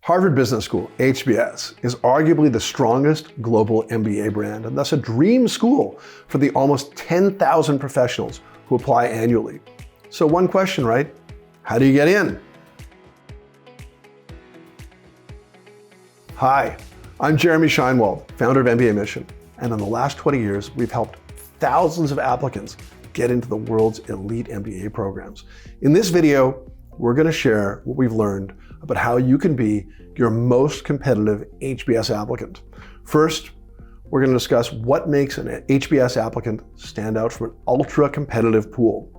Harvard Business School, HBS, is arguably the strongest global MBA brand and thus a dream school for the almost 10,000 professionals who apply annually. So one question, right? How do you get in? Hi, I'm Jeremy Shinewald, founder of mbaMission, and in the last 20 years, we've helped thousands of applicants get into the world's elite MBA programs. In this video, we're going to share what we've learned about how you can be your most competitive HBS applicant. First, we're going to discuss what makes an HBS applicant stand out from an ultra-competitive pool.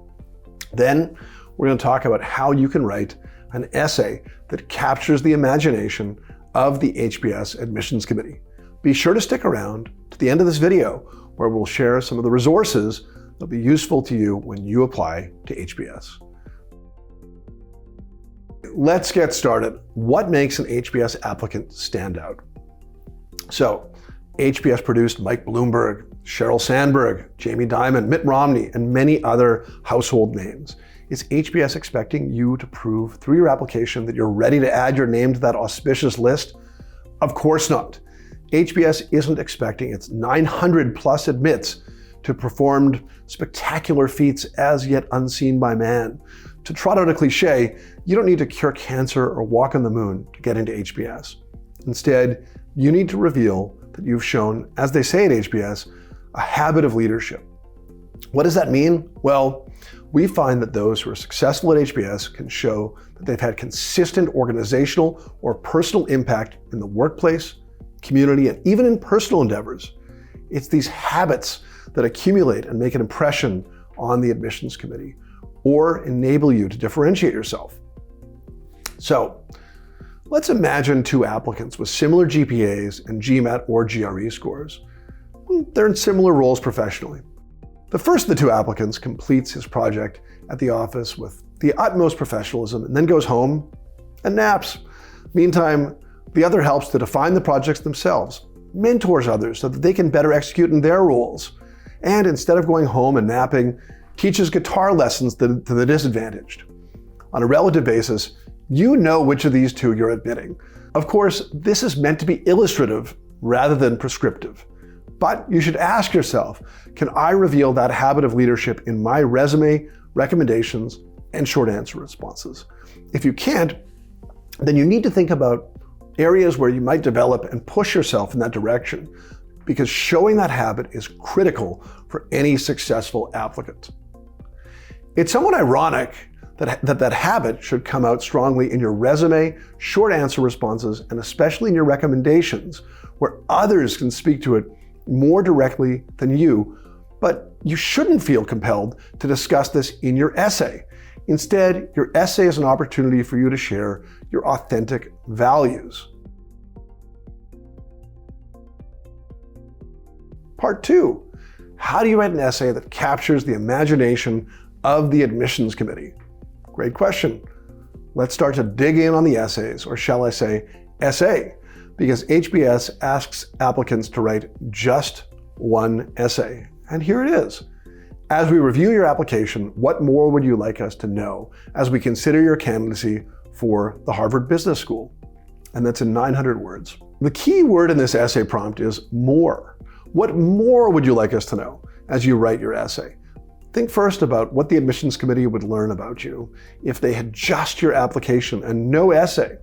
Then, we're going to talk about how you can write an essay that captures the imagination of the HBS admissions committee. Be sure to stick around to the end of this video where we'll share some of the resources that'll be useful to you when you apply to HBS. Let's get started. What makes an HBS applicant stand out? So, HBS produced Mike Bloomberg, Sheryl Sandberg, Jamie Dimon, Mitt Romney, and many other household names. Is HBS expecting you to prove through your application that you're ready to add your name to that auspicious list? Of course not. HBS isn't expecting its 900 plus admits to performed spectacular feats as yet unseen by man. To trot out a cliche, you don't need to cure cancer or walk on the moon to get into HBS. Instead, you need to reveal that you've shown, as they say at HBS, a habit of leadership. What does that mean? Well, we find that those who are successful at HBS can show that they've had consistent organizational or personal impact in the workplace, community, and even in personal endeavors. It's these habits that accumulate and make an impression on the admissions committee or enable you to differentiate yourself. So, let's imagine two applicants with similar GPAs and GMAT or GRE scores. They're in similar roles professionally. The first of the two applicants completes his project at the office with the utmost professionalism and then goes home and naps. Meantime, the other helps to define the projects themselves, mentors others so that they can better execute in their roles, and instead of going home and napping, teaches guitar lessons to the disadvantaged. On a relative basis, you know which of these two you're admitting. Of course, this is meant to be illustrative rather than prescriptive. But you should ask yourself, can I reveal that habit of leadership in my resume, recommendations, and short answer responses? If you can't, then you need to think about areas where you might develop and push yourself in that direction, because showing that habit is critical for any successful applicant. It's somewhat ironic that habit should come out strongly in your resume, short answer responses, and especially in your recommendations, where others can speak to it more directly than you, but you shouldn't feel compelled to discuss this in your essay. Instead, your essay is an opportunity for you to share your authentic values. Part 2, how do you write an essay that captures the imagination of the admissions committee? Great question. Let's start to dig in on the essays, or shall I say, essay, because HBS asks applicants to write just one essay. And here it is. As we review your application, what more would you like us to know as we consider your candidacy for the Harvard Business School? And that's in 900 words. The key word in this essay prompt is more. What more would you like us to know as you write your essay? Think first about what the admissions committee would learn about you if they had just your application and no essay.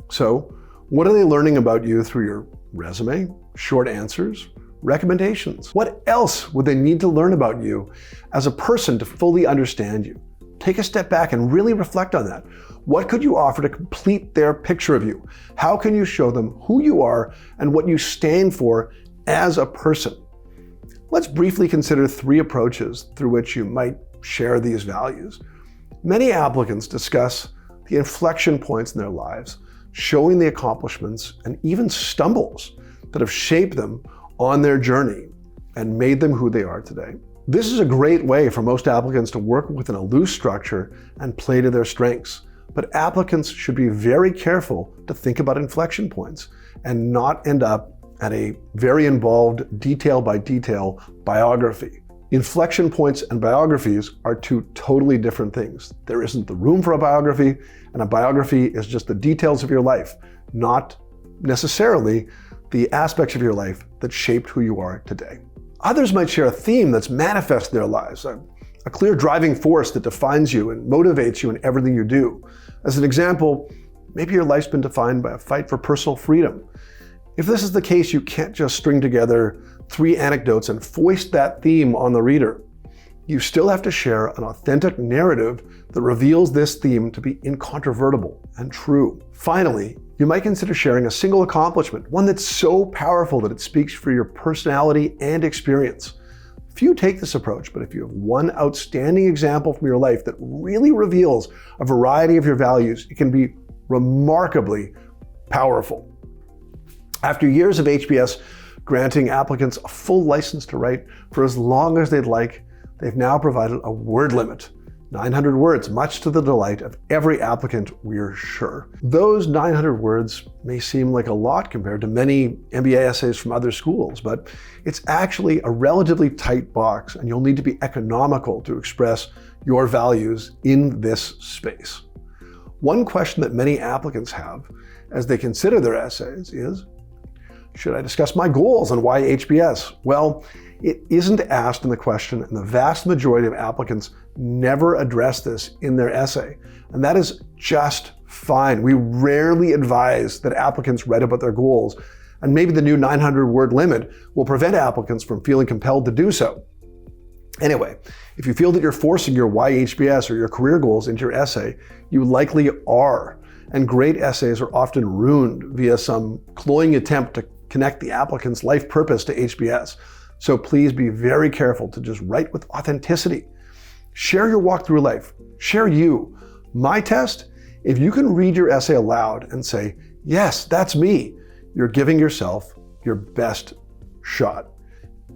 So, what are they learning about you through your resume, short answers, recommendations? What else would they need to learn about you as a person to fully understand you? Take a step back and really reflect on that. What could you offer to complete their picture of you? How can you show them who you are and what you stand for as a person? Let's briefly consider 3 approaches through which you might share these values. Many applicants discuss the inflection points in their lives, showing the accomplishments and even stumbles that have shaped them on their journey and made them who they are today. This is a great way for most applicants to work within a loose structure and play to their strengths. But applicants should be very careful to think about inflection points and not end up at a very involved detail by detail biography. Inflection points and biographies are 2 totally different things. There isn't the room for a biography, and a biography is just the details of your life. not necessarily the aspects of your life that shaped who you are today. Others might share a theme that's manifest in their lives, a clear driving force that defines you and motivates you in everything you do. As an example, maybe your life's been defined by a fight for personal freedom. If this is the case, you can't just string together 3 anecdotes and foist that theme on the reader. You still have to share an authentic narrative that reveals this theme to be incontrovertible and true. Finally, you might consider sharing a single accomplishment, one that's so powerful that it speaks for your personality and experience. Few take this approach, but if you have one outstanding example from your life that really reveals a variety of your values, it can be remarkably powerful. After years of HBS granting applicants a full license to write for as long as they'd like, they've now provided a word limit, 900 words, much to the delight of every applicant, we're sure. Those 900 words may seem like a lot compared to many MBA essays from other schools, but it's actually a relatively tight box, and you'll need to be economical to express your values in this space. One question that many applicants have as they consider their essays is, should I discuss my goals and why HBS? Well, it isn't asked in the question, and the vast majority of applicants never address this in their essay. And that is just fine. We rarely advise that applicants write about their goals, and maybe the new 900-word limit will prevent applicants from feeling compelled to do so. Anyway, if you feel that you're forcing your why HBS or your career goals into your essay, you likely are. And great essays are often ruined via some cloying attempt to connect the applicant's life purpose to HBS. So please be very careful to just write with authenticity. Share your walk through life. Share you. My test, if you can read your essay aloud and say, yes, that's me, you're giving yourself your best shot.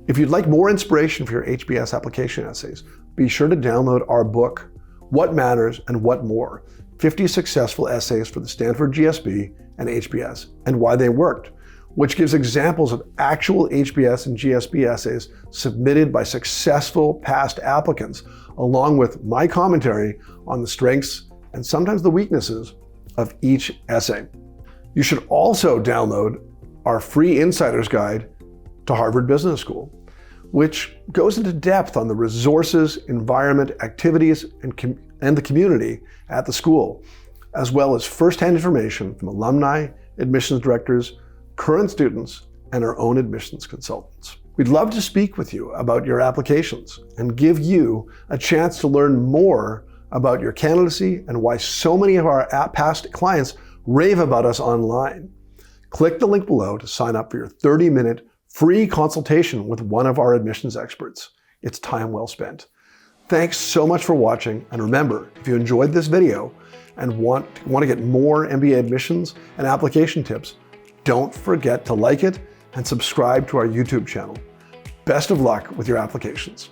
If you'd like more inspiration for your HBS application essays, be sure to download our book, What Matters and What More, 50 Successful Essays for the Stanford GSB and HBS and Why They Worked, which gives examples of actual HBS and GSB essays submitted by successful past applicants, along with my commentary on the strengths and sometimes the weaknesses of each essay. You should also download our free Insider's Guide to Harvard Business School, which goes into depth on the resources, environment, activities, and the community at the school, as well as firsthand information from alumni, admissions directors, current students, and our own admissions consultants. We'd love to speak with you about your applications and give you a chance to learn more about your candidacy and why so many of our past clients rave about us online. Click the link below to sign up for your 30-minute free consultation with one of our admissions experts. It's time well spent. Thanks so much for watching, and remember, if you enjoyed this video and want to get more MBA admissions and application tips, don't forget to like it and subscribe to our YouTube channel. Best of luck with your applications.